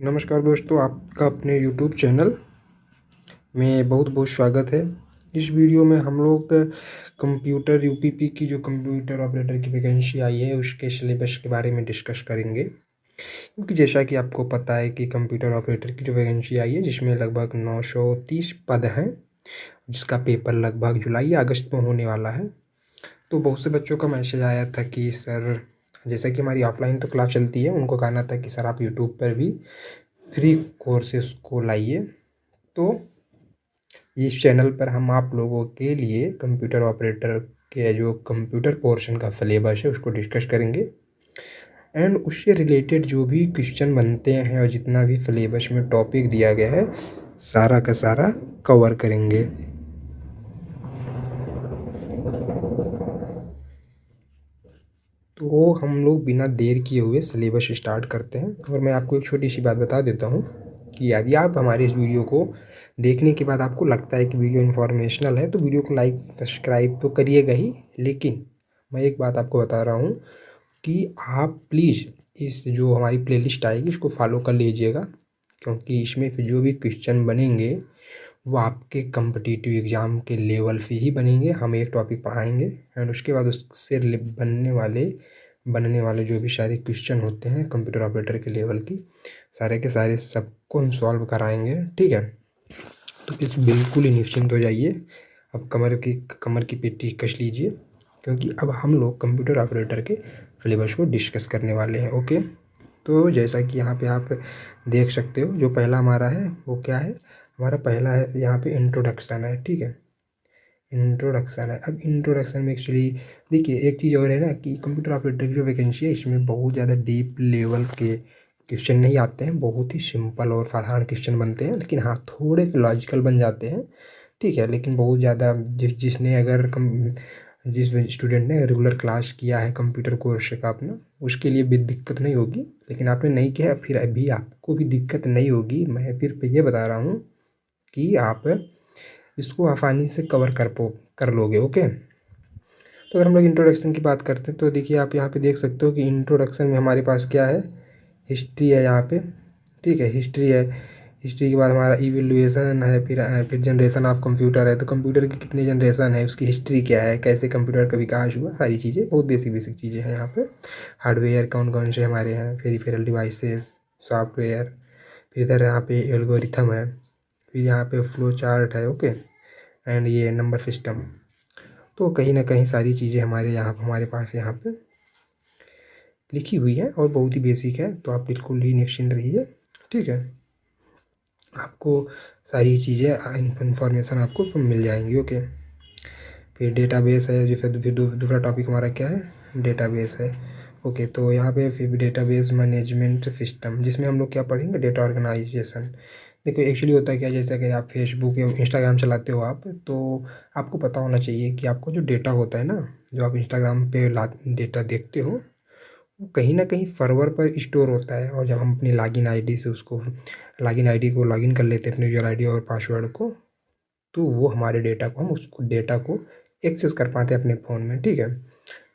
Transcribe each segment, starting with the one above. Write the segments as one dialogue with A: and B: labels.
A: नमस्कार दोस्तों, आपका अपने YouTube चैनल में बहुत बहुत स्वागत है। इस वीडियो में हम लोग कंप्यूटर यूपीपी की जो कंप्यूटर ऑपरेटर की वैकेंसी आई है उसके सिलेबस के बारे में डिस्कस करेंगे। क्योंकि जैसा कि आपको पता है कि कंप्यूटर ऑपरेटर की जो वैकेंसी आई है जिसमें लगभग 930 पद हैं, जिसका पेपर लगभग जुलाई या अगस्त में होने वाला है। तो बहुत से बच्चों का मैसेज आया था कि सर, जैसा कि हमारी ऑफलाइन तो क्लास चलती है, उनको कहना था कि सर आप यूट्यूब पर भी फ्री कोर्सेस को लाइए। तो इस चैनल पर हम आप लोगों के लिए कंप्यूटर ऑपरेटर के जो कंप्यूटर पोर्शन का सिलेबस है उसको डिस्कस करेंगे एंड उससे रिलेटेड जो भी क्वेश्चन बनते हैं और जितना भी सिलेबस में टॉपिक दिया गया है सारा का सारा कवर करेंगे। तो हम लोग बिना देर किए हुए सिलेबस स्टार्ट करते हैं। और मैं आपको एक छोटी सी बात बता देता हूँ कि यदि आप हमारे इस वीडियो को देखने के बाद आपको लगता है कि वीडियो इन्फॉर्मेशनल है तो वीडियो को लाइक सब्सक्राइब तो करिएगा ही, लेकिन मैं एक बात आपको बता रहा हूँ कि आप प्लीज़ इस जो हमारी प्लेलिस्ट आएगी इसको फॉलो कर लीजिएगा, क्योंकि इसमें फिर जो भी क्वेश्चन बनेंगे वो आपके कम्पिटिटिव एग्ज़ाम के लेवल पे ही बनेंगे। हम एक टॉपिक पढ़ाएंगे एंड उसके बाद उससे बनने वाले जो भी सारे क्वेश्चन होते हैं कंप्यूटर ऑपरेटर के लेवल की, सारे के सारे सबको हम सॉल्व कराएंगे, ठीक है। तो इस बिल्कुल ही निश्चिंत हो जाइए। अब कमर की पेटी कस लीजिए, क्योंकि अब हम लोग कंप्यूटर ऑपरेटर के सिलेबस को डिस्कस करने वाले हैं। ओके, तो जैसा कि यहाँ पे आप देख सकते हो, जो पहला हमारा है वो क्या है, हमारा पहला है यहाँ पे इंट्रोडक्शन है, ठीक है। इंट्रोडक्शन है। अब इंट्रोडक्शन में एक्चुअली देखिए एक चीज़ और है ना कि कंप्यूटर ऑपरेटर की जो वैकेंसी है इसमें बहुत ज़्यादा डीप लेवल के क्वेश्चन नहीं आते हैं, बहुत ही सिंपल और साधारण क्वेश्चन बनते हैं, लेकिन हाँ थोड़े लॉजिकल बन जाते हैं, ठीक है। लेकिन बहुत ज़्यादा जिस स्टूडेंट ने रेगुलर क्लास किया है कंप्यूटर कोर्स का अपना, उसके लिए भी दिक्कत नहीं होगी। लेकिन आपने नहीं किया फिर अभी आपको भी दिक्कत नहीं होगी। मैं फिर ये बता रहा हूँ कि आप इसको आसानी से कर लोगे। ओके, तो अगर हम लोग इंट्रोडक्शन की बात करते हैं तो देखिए आप यहाँ पे देख सकते हो कि इंट्रोडक्शन में हमारे पास क्या है, हिस्ट्री है यहाँ पे, ठीक है। हिस्ट्री है, हिस्ट्री के बाद हमारा इवैल्यूएशन है, फिर जनरेशन ऑफ कंप्यूटर है। तो कंप्यूटर की कितने जनरेशन है, उसकी हिस्ट्री क्या है, कैसे कंप्यूटर का विकास हुआ, सारी चीज़ें, बहुत बेसिक बेसिक चीज़ें हैं यहाँ पे। हार्डवेयर कौन कौन से हमारे हैं, पेरिफेरल डिवाइसेस, सॉफ्टवेयर, फिर इधर यहाँ पे एल्गोरिथम है, फिर यहाँ पे फ्लो चार्ट है, ओके, एंड ये नंबर सिस्टम। तो कहीं ना कहीं सारी चीज़ें हमारे पास यहाँ पे लिखी हुई है और बहुत ही बेसिक है, तो आप बिल्कुल ही निश्चिंत रहिए, ठीक है। आपको सारी चीज़ें इंफॉर्मेशन आपको सब मिल जाएंगी। ओके, फिर डेटाबेस है, जो फिर दूसरा टॉपिक हमारा क्या है, डेटाबेस है। ओके, तो यहाँ पे फिर डेटाबेस मैनेजमेंट सिस्टम, जिसमें हम लोग क्या पढ़ेंगे, डेटा ऑर्गेनाइजेशन। देखो एक्चुअली होता है क्या, जैसे कि आप फेसबुक या इंस्टाग्राम चलाते हो आप, तो आपको पता होना चाहिए कि आपको जो डेटा होता है ना, जो आप इंस्टाग्राम पे डेटा देखते हो, वो कहीं ना कहीं सर्वर पर स्टोर होता है। और जब हम अपनी लॉगिन आईडी से उसको लॉगिन आईडी को लॉगिन कर लेते हैं, अपने यूजर आईडी और पासवर्ड को, तो वो हमारे डेटा को हम उसको डेटा को एक्सेस कर पाते हैं अपने फ़ोन में, ठीक है।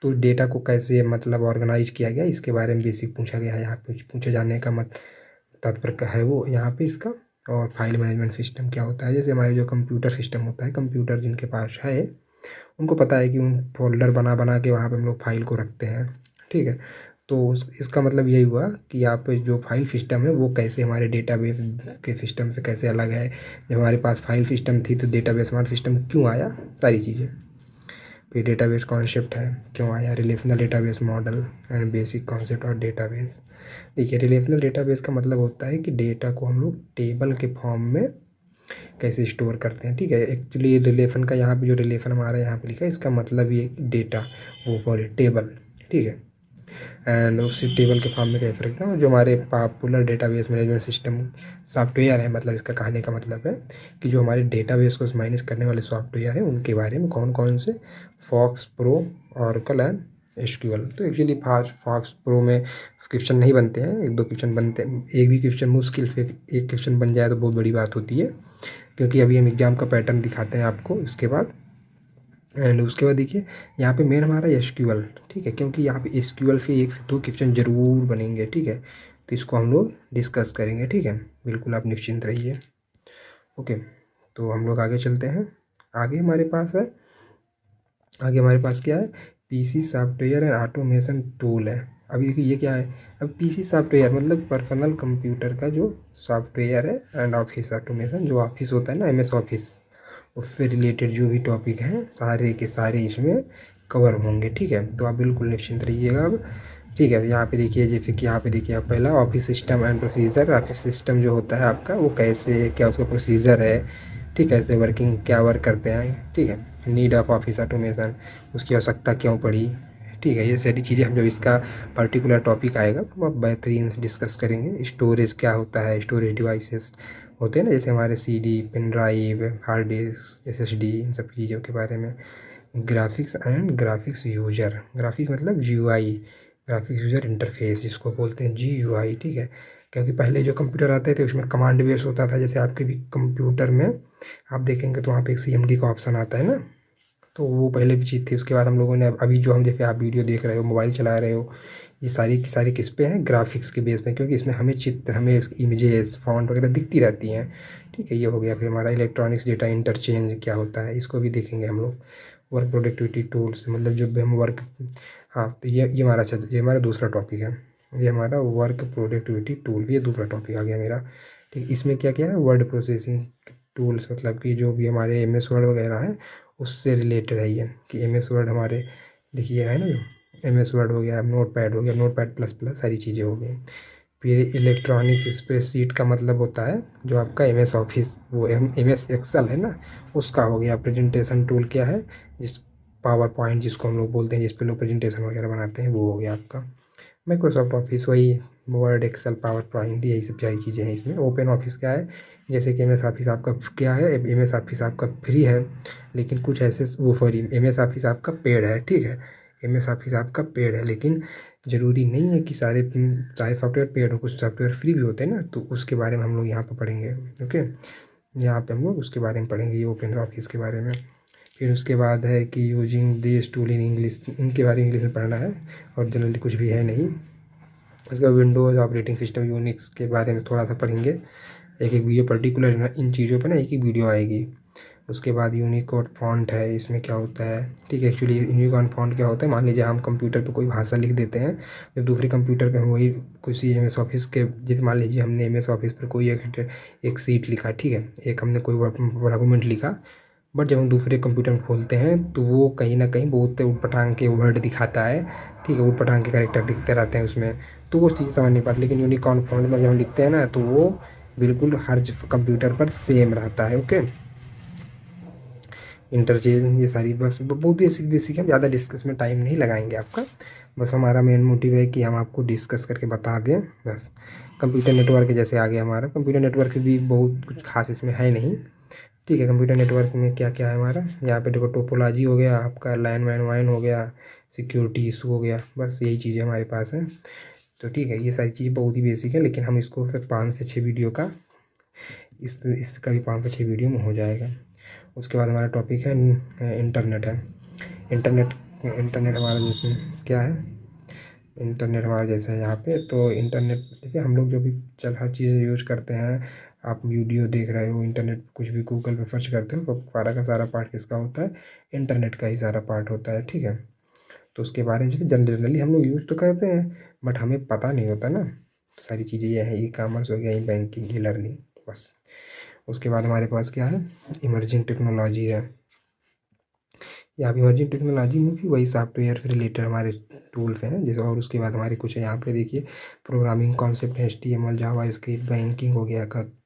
A: तो डेटा को कैसे मतलब ऑर्गेनाइज किया गया इसके बारे में बेसिक पूछा गया है यहाँ पे। पूछे जाने का तात्पर्य का है वो यहाँ पे इसका। और फाइल मैनेजमेंट सिस्टम क्या होता है, जैसे हमारे जो कंप्यूटर सिस्टम होता है, कंप्यूटर जिनके पास है उनको पता है कि उन फोल्डर बना बना के वहाँ पे हम लोग फाइल को रखते हैं, ठीक है। तो इसका मतलब यही हुआ कि आप जो फाइल सिस्टम है वो कैसे हमारे डेटाबेस के सिस्टम से कैसे अलग है। जब हमारे पास फाइल सिस्टम थी तो डेटाबेस हमारा सिस्टम क्यों आया, सारी चीज़ें। फिर डेटाबेस कॉन्सेप्ट है, क्यों आया, relational database model and basic concept और डेटाबेस। देखिए रिलेशनल डेटाबेस का मतलब होता है कि डेटा को हम लोग टेबल के फॉर्म में कैसे स्टोर करते हैं, ठीक है। एक्चुअली रिलेशन का यहाँ पे जो रिलेशन हमारा यहाँ पे लिखा है इसका मतलब ये डेटा वो फॉर टेबल, ठीक है। एंड उसी टेबल के फॉर्म में कैसे रखते हैं, जो हमारे popular database management system software है, मतलब इसका कहने का मतलब है कि जो हमारे डेटाबेस को मैनेज करने वाले सॉफ्टवेयर हैं उनके बारे में कौन कौन से, fox pro, oracle and SQL. तो एक्चुअली फॉक्स प्रो में क्वेश्चन नहीं बनते हैं, एक दो क्वेश्चन बनते हैं, एक भी क्वेश्चन मुश्किल से एक क्वेश्चन बन जाए तो बहुत बड़ी बात होती है, क्योंकि अभी हम एग्ज़ाम का पैटर्न दिखाते हैं आपको इसके बाद। एंड उसके बाद देखिए यहाँ पे मेन हमारा एसक्यूएल, ठीक है, क्योंकि यहाँ पे एसक्यूएल से एक से दो क्वेश्चन जरूर बनेंगे, ठीक है। तो इसको हम लोग डिस्कस करेंगे, ठीक है। बिल्कुल आप निश्चिंत रहिए। ओके, तो हम लोग आगे चलते हैं। आगे हमारे पास क्या है, PC software and automation tool है। अभी देखिए ये क्या है, अब पीसी सॉफ्टवेयर मतलब पर्सनल कंप्यूटर का जो सॉफ्टवेयर है, एंड ऑफिस ऑटोमेशन जो ऑफिस होता है ना, एमएस ऑफिस, उससे रिलेटेड जो भी टॉपिक हैं सारे के सारे इसमें कवर होंगे, ठीक है। तो आप बिल्कुल निश्चिंत रहिएगा अब, ठीक है। यहाँ पे देखिए, जैसे कि यहाँ पे देखिए आप पहला office system and procedure. Office system जो होता है आपका वो कैसे, क्या उसका प्रोसीजर है, ठीक है, कैसे वर्किंग, क्या वर्क करते हैं, ठीक है। नीड ऑफ ऑफिस ऑटोमेशन, उसकी आवश्यकता क्यों पड़ी, ठीक है। ये सारी चीज़ें हम जब इसका पर्टिकुलर टॉपिक आएगा तो हम बेहतरीन डिस्कस करेंगे। स्टोरेज क्या होता है, स्टोरेज डिवाइसेस होते हैं ना, जैसे हमारे CD, pen drive, hard disk, SSD, इन सब चीज़ों के बारे में। Graphics and graphics user, graphics मतलब जीयूआई, ग्राफिक्स यूजर इंटरफेस जिसको बोलते हैं जीयूआई, ठीक है। क्योंकि पहले जो कंप्यूटर आते थे उसमें कमांड बेस होता था, जैसे आपके भी कंप्यूटर में आप देखेंगे तो वहाँ पे एक सीएमडी का ऑप्शन आता है ना, तो वो पहले भी चीज़ थी। उसके बाद हम लोगों ने अभी जो हम, जैसे आप वीडियो देख रहे हो, मोबाइल चला रहे हो, ये सारी की सारी किस पे हैं, ग्राफिक्स के बेस पे, क्योंकि इसमें हमें चित्र, हमें इमेजेस, फॉन्ट वगैरह दिखती रहती हैं, ठीक है। ये हो गया। फिर हमारा इलेक्ट्रॉनिक्स डेटा इंटरचेंज क्या होता है, इसको भी देखेंगे हम लोग। वर्क प्रोडक्टिविटी टूल्स मतलब जो भी हम वर्क, हाँ, तो ये हमारा, अच्छा, ये हमारा दूसरा टॉपिक है। ये हमारा वर्क प्रोडक्टिविटी टूल, ये दूसरा टॉपिक आ गया मेरा, ठीक। इसमें क्या क्या है, वर्ड प्रोसेसिंग टूल्स, मतलब कि जो भी हमारे एमएस वर्ड वगैरह हैं उससे रिलेटेड है ये, कि एमएस वर्ड हमारे, देखिए है ना, जो एमएस वर्ड हो गया, नोट पैड हो गया, नोट पैड प्लस प्लस, सारी चीज़ें हो गई। फिर इलेक्ट्रॉनिक्स स्प्रेडशीट का मतलब होता है जो आपका एमएस ऑफिस, वो एमएस एक्सेल है ना, उसका हो गया। प्रेजेंटेशन टूल क्या है, जिस पावर पॉइंट जिसको हम लोग बोलते हैं, जिस पे लोग प्रेजेंटेशन वगैरह बनाते हैं, वो हो गया आपका माइक्रोसॉफ्ट ऑफिस, वही वर्ड, एक्सेल, पावर पॉइंट, यही सब सारी चीज़ें हैं इसमें। ओपन ऑफिस क्या है, जैसे कि एमएस ऑफिस आपका क्या है, एमएस ऑफिस आपका फ्री है, लेकिन कुछ ऐसे, वो सॉरी, एमएस ऑफिस आपका पेड है, ठीक है। एमएस ऑफिस आपका पेड है, लेकिन ज़रूरी नहीं है कि सारे सारे सॉफ्टवेयर पेड हो, कुछ सॉफ्टवेयर फ्री भी होते हैं ना, तो उसके बारे में हम लोग यहाँ पर पढ़ेंगे, ओके। यहाँ पे हम लोग उसके बारे में पढ़ेंगे, ये ओपन ऑफिस के बारे में। फिर उसके बाद है कि using this tool in English, इनके बारे में इंग्लिश में पढ़ना है, और जनरली कुछ भी है नहीं। उसके बाद विंडोज़ ऑपरेटिंग सिस्टम, यूनिक्स के बारे में थोड़ा सा पढ़ेंगे। एक एक वीडियो पर्टिकुलर इन चीज़ों पे ना एक ही वीडियो आएगी। उसके बाद यूनिकोड फ़ॉन्ट है, इसमें क्या होता है, ठीक है। एक्चुअली यूनिकोड फ़ॉन्ट क्या होता है, मान लीजिए हम कंप्यूटर पे कोई भाषा लिख देते हैं, जब दूसरे कंप्यूटर पे हम वही किसी एमएस ऑफिस के, जैसे मान लीजिए हमने एमएस ऑफिस पर कोई एक सीट लिखा, ठीक है, एक हमने कोई डॉक्यूमेंट लिखा, बट जब हम दूसरे कंप्यूटर में खोलते हैं तो वो कहीं ना कहीं बहुत ऊटपटांग के वर्ड दिखाता है, ठीक है, ऊटपटांग के कैरेक्टर दिखते रहते हैं उसमें, तो वो चीज़ समझ नहीं पाते। लेकिन यूनिकॉर्न फॉन्ट में जब हम लिखते हैं ना, तो वो बिल्कुल हर कंप्यूटर पर सेम रहता है, ओके। इंटरचेंज, ये सारी बस बहुत बेसिक बेसिक है, ज़्यादा डिस्कस में टाइम नहीं लगाएंगे आपका। बस हमारा मेन मोटिव है कि हम आपको डिस्कस करके बता दें, बस। कंप्यूटर नेटवर्क जैसे आ गया हमारा, कंप्यूटर नेटवर्क भी बहुत कुछ खास इसमें है नहीं, ठीक है। कंप्यूटर नेटवर्क में क्या क्या है हमारा, यहाँ पे देखो, टोपोलॉजी हो गया आपका, लाइन वैन वाइन हो गया, सिक्योरिटी इशू हो गया, बस यही चीज़ें हमारे पास हैं। तो ठीक है, ये सारी चीज़ बहुत ही बेसिक है, लेकिन हम इसको फिर 5 से 6 वीडियो का, इसका भी 5 से 6 वीडियो में हो जाएगा। उसके बाद हमारा टॉपिक है इंटरनेट है। इंटरनेट, इंटरनेट हमारा जैसे क्या है, इंटरनेट हमारा जैसे है यहाँ पे, तो इंटरनेट देखिए, हम लोग जो भी चल हर चीज़ यूज करते हैं, आप वीडियो देख रहे हो, इंटरनेट कुछ भी गूगल पे सर्च करते हो, तो सारा का सारा पार्ट किसका होता है, इंटरनेट का ही सारा पार्ट होता है, ठीक है। तो उसके बारे में जनरली हम लोग यूज़ तो करते हैं, बट हमें पता नहीं होता ना। तो सारी चीज़ें ये हैं, ई कॉमर्स हो गया, ई बैंकिंग, ई लर्निंग, बस। उसके बाद हमारे पास क्या है, इमर्जिंग टेक्नोलॉजी है। यहाँ पे इमर्जिंग टेक्नोलॉजी में भी वही सॉफ्टवेयर से रिलेटेड हमारे टूल्स हैं, जैसे। और उसके बाद हमारे कुछ है यहाँ पे देखिए, programming concept, HTML, JavaScript, banking हो गया,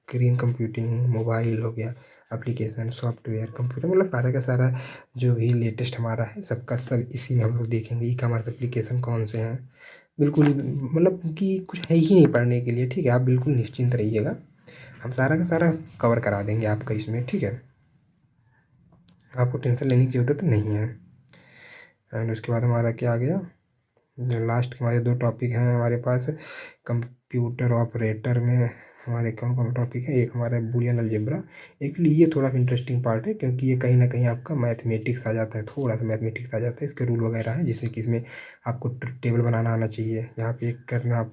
A: ग्रीन कंप्यूटिंग, मोबाइल हो गया, एप्लीकेशन, सॉफ्टवेयर, कंप्यूटर, मतलब सारा का सारा जो भी लेटेस्ट हमारा है, सबका सब इसी में हम लोग देखेंगे। ई कॉमर्स एप्लीकेशन कौन से हैं, बिल्कुल ही, मतलब कि कुछ है ही नहीं पढ़ने के लिए, ठीक है। आप बिल्कुल निश्चिंत रहिएगा, हम सारा का सारा कवर करा देंगे आपका इसमें, ठीक है। आपको टेंशन लेने की ज़रूरत नहीं है। एंड उसके बाद हमारा क्या आ गया, लास्ट हमारे 2 टॉपिक हैं हमारे पास। कंप्यूटर ऑपरेटर में हमारे कौन कौन टॉपिक है, एक हमारा बूलियन अलजेब्रा। एक्चुअली ये थोड़ा इंटरेस्टिंग पार्ट है, क्योंकि ये कहीं ना कहीं आपका मैथमेटिक्स आ जाता है, थोड़ा सा मैथमेटिक्स आ जाता है, इसके रूल वगैरह हैं, जिससे कि इसमें आपको टेबल बनाना आना चाहिए। यहाँ पे एक करना, आप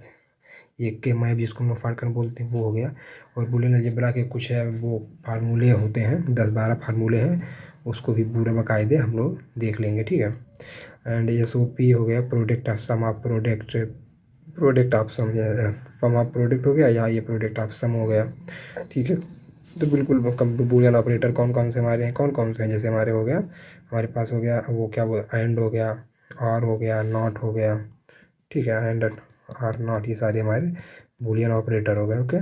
A: ये के मैप जिसको हम लोग फार्कन बोलते हैं वो हो गया। और बूलियन अलजेब्रा के कुछ है वो फार्मूले होते हैं, 10-12 फार्मूले हैं, उसको भी पूरा बाकायदे हम लोग देख लेंगे, ठीक है। एंड SOP हो गया, product of sum of product, product of sum, sum of product हो गया, यहाँ ये प्रोडक्ट ऑफ सम हो गया, ठीक है। तो बिल्कुल बूलियन ऑपरेटर कौन कौन से हमारे हैं, कौन कौन से हैं, जैसे हमारे हो गया, हमारे पास हो गया वो क्या वो एंड हो गया, और हो गया, नॉट हो गया, ठीक है, एंड और नॉट, ये सारे हमारे बूलियन ऑपरेटर हो गए, ओके।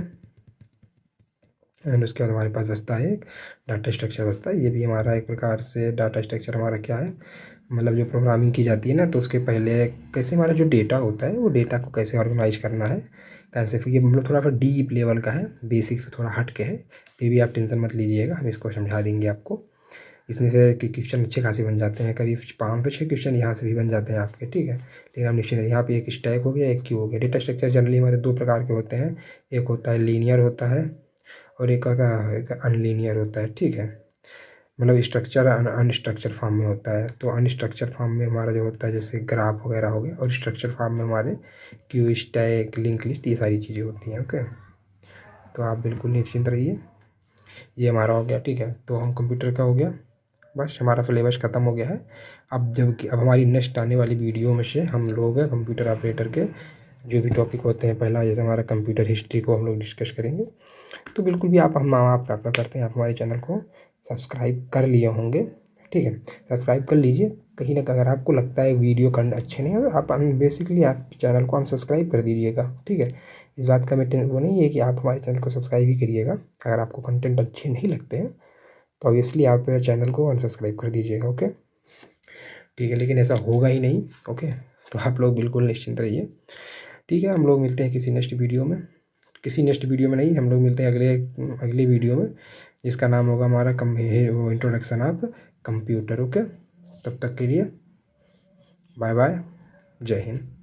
A: एंड उसके बाद हमारे पास बचता है एक डाटा स्ट्रक्चर बचता है, ये भी हमारा एक प्रकार से डाटा स्ट्रक्चर हमारा क्या है, मतलब जो प्रोग्रामिंग की जाती है ना, तो उसके पहले कैसे हमारा जो डेटा होता है वो डेटा को कैसे ऑर्गेनाइज करना है, कैसे, फिर ये मतलब थोड़ा सा डीप लेवल का है, बेसिक से थोड़ा हट के है, फिर भी आप टेंशन मत लीजिएगा, हम इसको समझा देंगे आपको। इसमें से कि क्वेश्चन अच्छे खासे बन जाते हैं, करीब 5 से 6 क्वेश्चन यहाँ से भी बन जाते हैं आपके, ठीक है। लेकिन हम निश्चित, यहाँ पे एक स्टैक हो गया, एक क्यू हो गया। डेटा स्ट्रक्चर जनरली हमारे 2 प्रकार के होते हैं, एक होता है लीनियर होता है, और एक होता है एक अनलीनियर होता है, ठीक है। मतलब स्ट्रक्चर अनस्ट्रक्चर फॉर्म में होता है। तो अनस्ट्रक्चर फॉर्म में हमारा जो होता है जैसे ग्राफ वगैरह हो गया, और स्ट्रक्चर फॉर्म में हमारे क्यू, स्टैक, लिंक लिस्ट, ये सारी चीज़ें होती हैं, ओके। तो आप बिल्कुल निश्चिंत रहिए, ये हमारा हो गया, ठीक है। तो हम कंप्यूटर का हो गया, बस हमारा सिलेबस ख़त्म हो गया है। अब जबकि अब हमारी नेक्स्ट आने वाली वीडियो में से हम लोग कंप्यूटर ऑपरेटर के जो भी टॉपिक होते हैं, पहला जैसे हमारा कंप्यूटर हिस्ट्री को हम लोग डिस्कस करेंगे। तो बिल्कुल भी आप क्या करते हैं, आप हमारे चैनल को सब्सक्राइब कर लिए होंगे, ठीक है। सब्सक्राइब कर लीजिए, कहीं ना कहीं अगर आपको लगता है वीडियो अच्छे नहीं है तो आप बेसिकली आप चैनल को अनसब्सक्राइब कर दीजिएगा, ठीक है। इस बात का वो नहीं है कि आप हमारे चैनल को सब्सक्राइब ही करिएगा, अगर आपको कंटेंट अच्छे नहीं लगते हैं तो ऑब्वियसली आप चैनल को अनसब्सक्राइब कर दीजिएगा, ओके, ठीक है। लेकिन ऐसा होगा ही नहीं, ओके। तो आप लोग बिल्कुल निश्चिंत रहिए, ठीक है। हम लोग मिलते हैं किसी नेक्स्ट वीडियो में, किसी नेक्स्ट वीडियो में नहीं, हम लोग मिलते हैं अगले वीडियो में, जिसका नाम होगा हमारा वो इंट्रोडक्शन ऑफ कंप्यूटर, ओके। तब तक के लिए बाय बाय, जय हिंद।